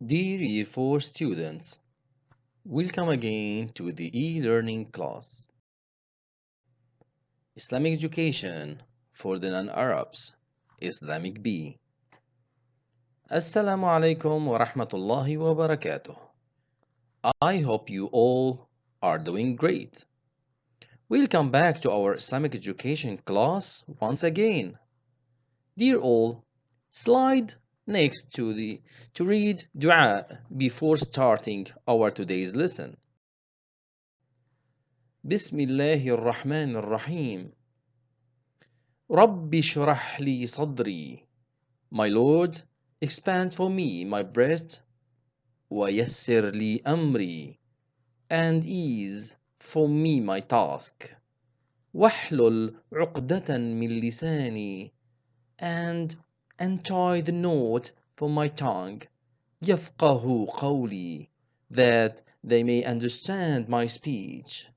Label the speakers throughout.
Speaker 1: Dear Year 4 students, welcome again to the e-learning class. Islamic Education for the non-Arabs, Islamic B. Assalamu alaikum wa rahmatullahi wa barakatuh. I hope you all are doing great. Welcome back to our Islamic Education class once again. Dear all, slide next to read dua before starting our today's lesson. بسم الله الرحمن الرحيم. رب اشرح لي صدري. My Lord, expand for me my breast. ويسر لي أمري. And ease for me my task. واحلل عقدة من لساني. And untie the knot for my tongue. يفقه قولي. That they may understand my speech.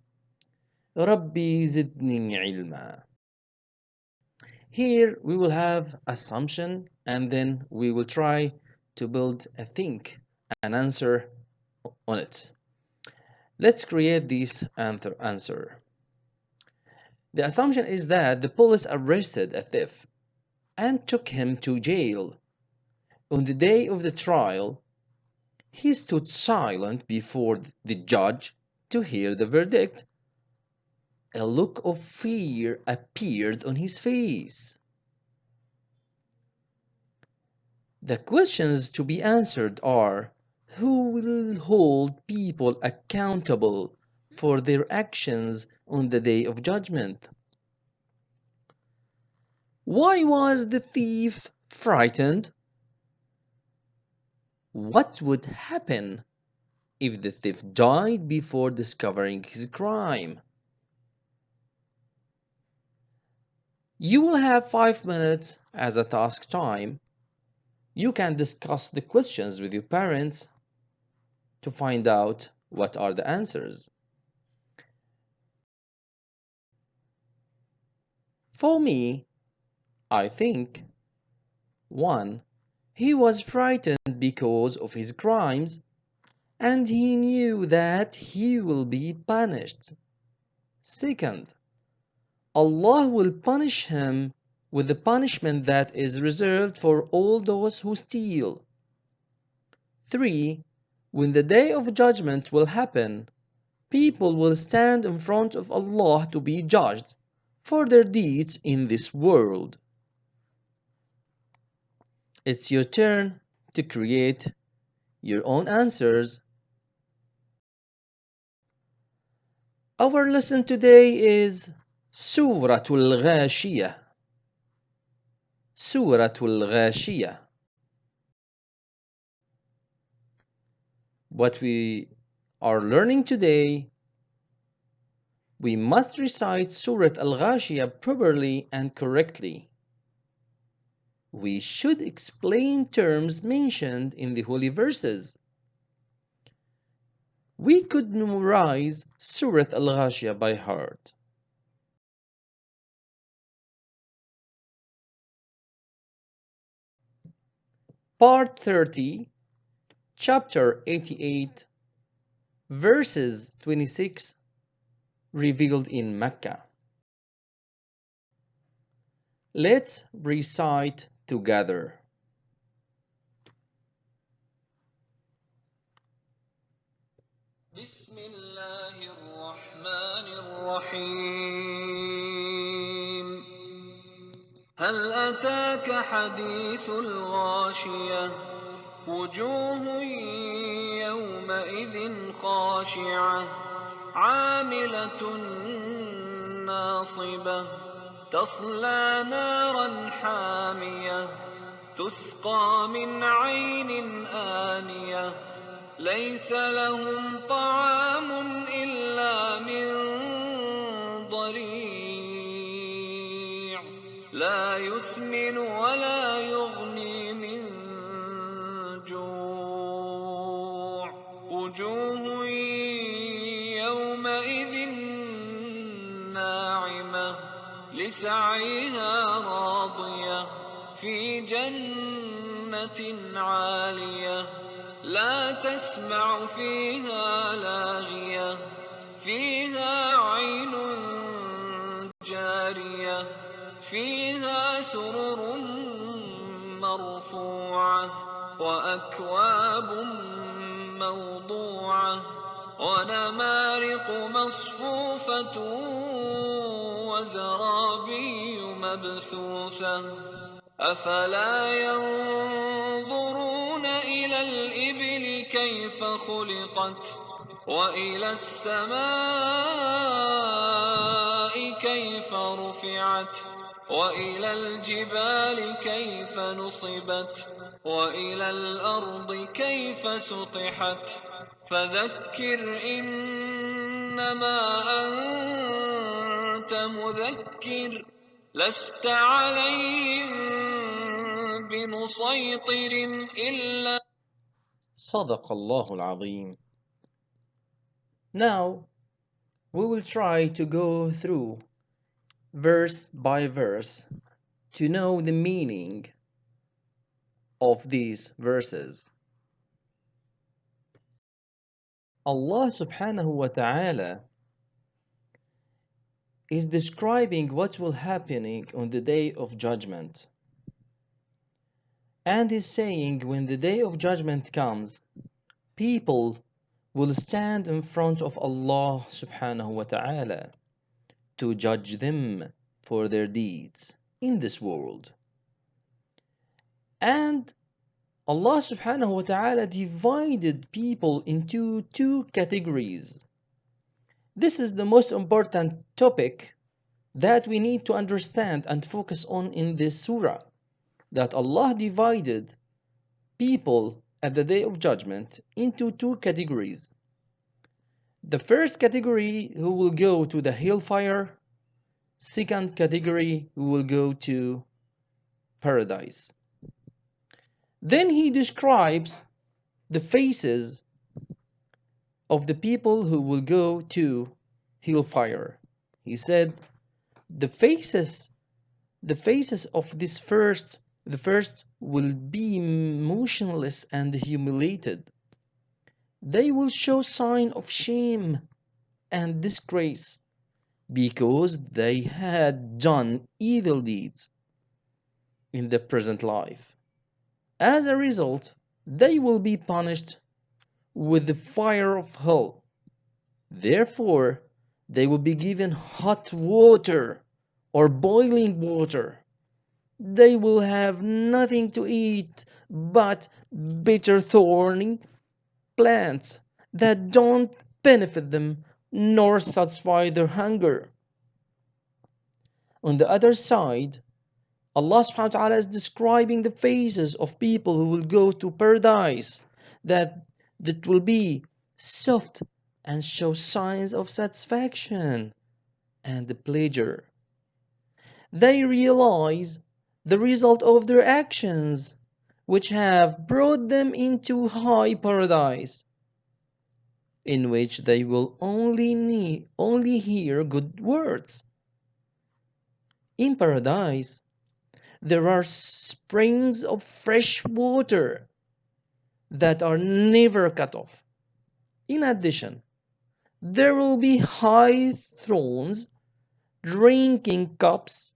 Speaker 1: ربي زدني علما. Here we will have assumption and then we will try to build a think and answer on it. Let's create this answer. The assumption is that the police arrested a thief and took him to jail. On the day of the trial, he stood silent before the judge to hear the verdict. A look of fear appeared on his face. The questions to be answered are: who will hold people accountable for their actions on the day of judgment? Why was the thief frightened? What would happen if the thief died before discovering his crime? You will have 5 minutes as a task time. You can discuss the questions with your parents to find out what are the answers. For me, I think 1. He was frightened because of his crimes and he knew that he will be punished. Second, Allah will punish him with the punishment that is reserved for all those who steal. 3. When the day of judgment will happen, people will stand in front of Allah to be judged for their deeds in this world. It's your turn to create your own answers. Our lesson today is Surat Al Ghashiyah. Surat Al Ghashiyah. What we are learning today, we must recite Surat Al Ghashiyah properly and correctly. We should explain terms mentioned in the holy verses. We could memorize Surat Al Ghashiyah by heart. Part 30, Chapter 88, Verses 26, revealed in Mecca. Let's recite together.
Speaker 2: بسم الله الرحمن الرحيم هل أتاك حديث الغاشية وجوه يومئذ خاشعة عاملة ناصبة تصلى نارا حامية تسقى من عين آنية ليس لهم طعام إلا من ضريع لا يسمن ولا يغني من جوع وجوه يومئذ ناعمة لسعيها راضية في جنة عالية لا تسمع فيها لاغية فيها عين جارية فيها سرر مرفوعة وأكواب موضوعة ونمارق مصفوفة وزرابي مبثوثة أفلا ينظرون إلى الإبل كيف خلقت وإلى السماء كيف رفعت وإلى الجبال كيف نصبت وإلى الأرض كيف سطحت فذكر إنما أنت مذكر لست عليهم بمسيطر إلا
Speaker 1: صدق الله العظيم. Now we will try to go through verse by verse to know the meaning of these verses. Allah subhanahu wa ta'ala is describing what will happen on the day of judgment, and is saying when the day of judgment comes, people will stand in front of Allah subhanahu wa ta'ala to judge them for their deeds in this world. And Allah subhanahu wa ta'ala divided people into two categories. This is the most important topic that we need to understand and focus on in this surah, that Allah divided people at the day of judgment into two categories. The first category who will go to the hellfire, second category who will go to paradise. Then he describes the faces of the people who will go to hellfire. He said the faces of the first will be motionless and humiliated. They will show sign of shame and disgrace because they had done evil deeds in the present life. As a result, they will be punished with the fire of hell. Therefore, they will be given hot water or boiling water. They will have nothing to eat but bitter thorny plants that don't benefit them nor satisfy their hunger. On the other side, Allah subhanahu wa ta'ala is describing the faces of people who will go to paradise, that will be soft and show signs of satisfaction and pleasure. They realize the result of their actions, which have brought them into high paradise, in which they will only hear good words. In paradise, there are springs of fresh water that are never cut off. In addition, there will be high thrones, drinking cups,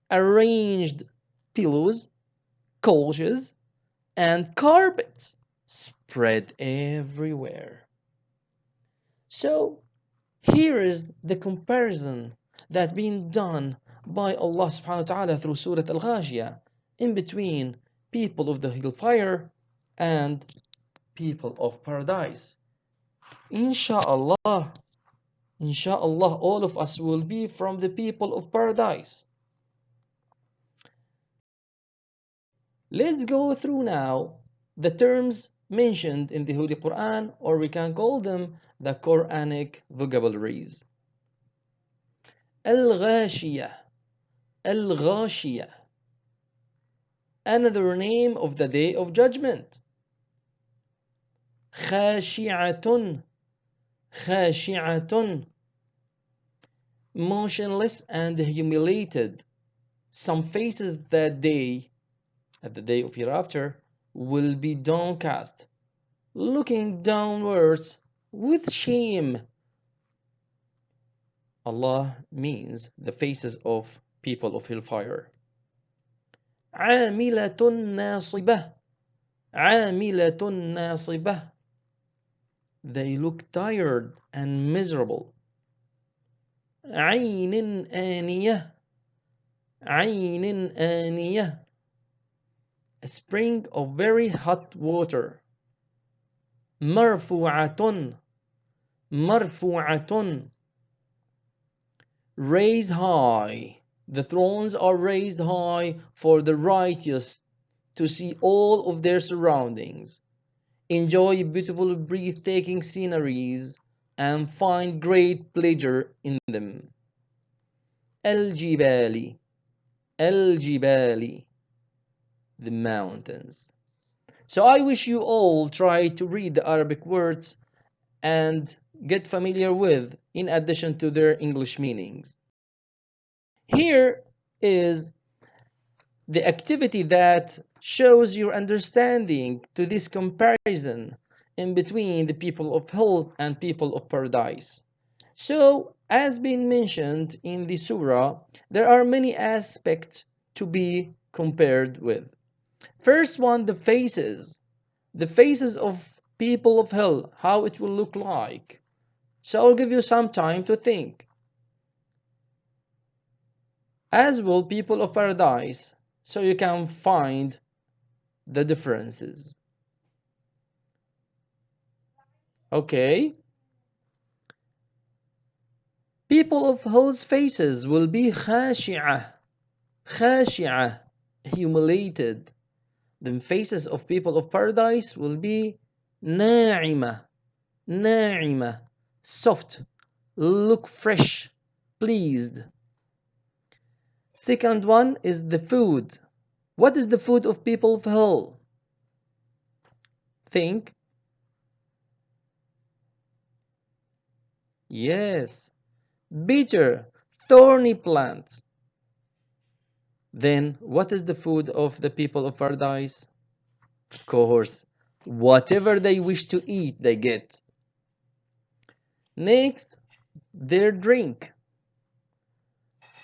Speaker 1: arranged pillows, couches, and carpets spread everywhere. So, here is the comparison that being done by Allah subhanahu wa ta'ala through Surat Al Ghashiyah in between people of the hellfire and people of paradise. Insha'Allah, all of us will be from the people of paradise. Let's go through now the terms mentioned in the Holy Quran, or we can call them the Quranic vocabularies. Al-Ghashiyah, Al-Ghashiyah, another name of the Day of Judgment. Khashi'atun, Khashi'atun, motionless and humiliated. Some faces that day, at the day of hereafter, will be downcast. looking downwards with shame. Allah means the faces of people of hellfire. عاملة ناصبة عاملة ناصبة. They look tired and miserable. عين آنية عين آنية. A spring of very hot water. مرفوعة مرفوعة. Raised high. The thrones are raised high for the righteous to see all of their surroundings, enjoy beautiful, breathtaking sceneries, and find great pleasure in them. الجبال الجبال. The mountains. So I wish you all try to read the Arabic words and get familiar with, in addition to their English meanings. Here is the activity that shows your understanding to this comparison in between the people of hell and people of paradise. So, as been mentioned in the surah, there are many aspects to be compared with. First one, the faces. The faces of people of hell, how it will look like. So I'll give you some time to think. As will people of paradise, so you can find the differences. Okay? People of hell's faces will be khashi'ah, khashi'ah, humiliated. The faces of people of paradise will be na'ima, na'ima, soft, look fresh, pleased. Second one is the food. What is the food of people of hell? Think. Yes, bitter, thorny plants. Then what is the food of the people of paradise? Of course, whatever they wish to eat, they get. Next, their drink.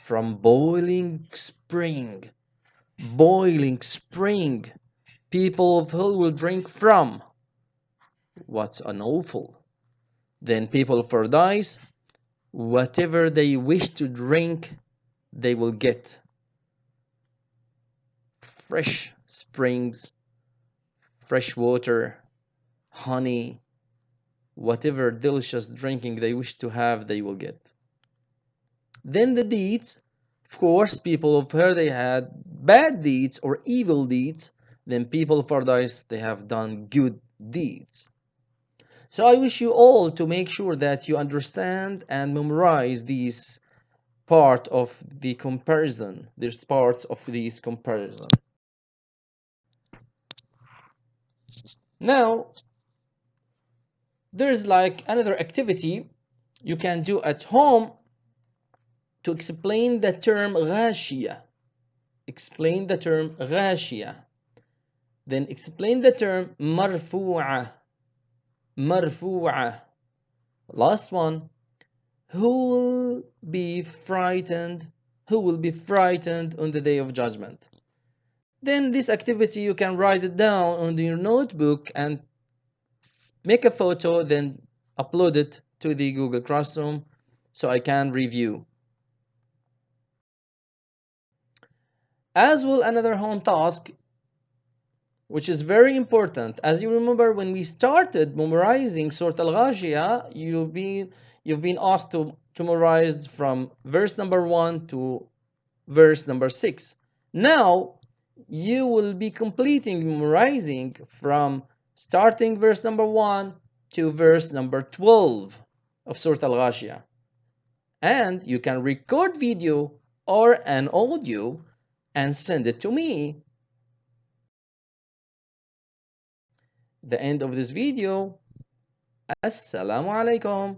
Speaker 1: From boiling spring. Boiling spring. People of hell will drink from. What's an awful? Then people of paradise, whatever they wish to drink, they will get. Fresh springs, fresh water, honey, whatever delicious drinking they wish to have, they will get. Then the deeds, of course, people of hell, they had bad deeds or evil deeds. Then people of paradise, they have done good deeds. So I wish you all to make sure that you understand and memorize these part of the comparison. There's parts of these comparison. Now, there's like another activity you can do at home to explain the term ghashiyah. Explain the term ghashiyah. Then explain the term marfu'ah. Marfu'ah. Last one. Who will be frightened? Who will be frightened on the day of judgment? Then this activity, you can write it down on your notebook and make a photo, then upload it to the Google Classroom so I can review. As well, another home task, which is very important. As you remember, when we started memorizing Surat Al Ghashiyah, you've been asked to memorize from verse number 1 to verse number 6. Now, you will be completing memorizing from starting verse number 1 to verse number 12 of Surat Al Ghashiyah. And you can record video or an audio and send it to me. The end of this video. Assalamu alaikum.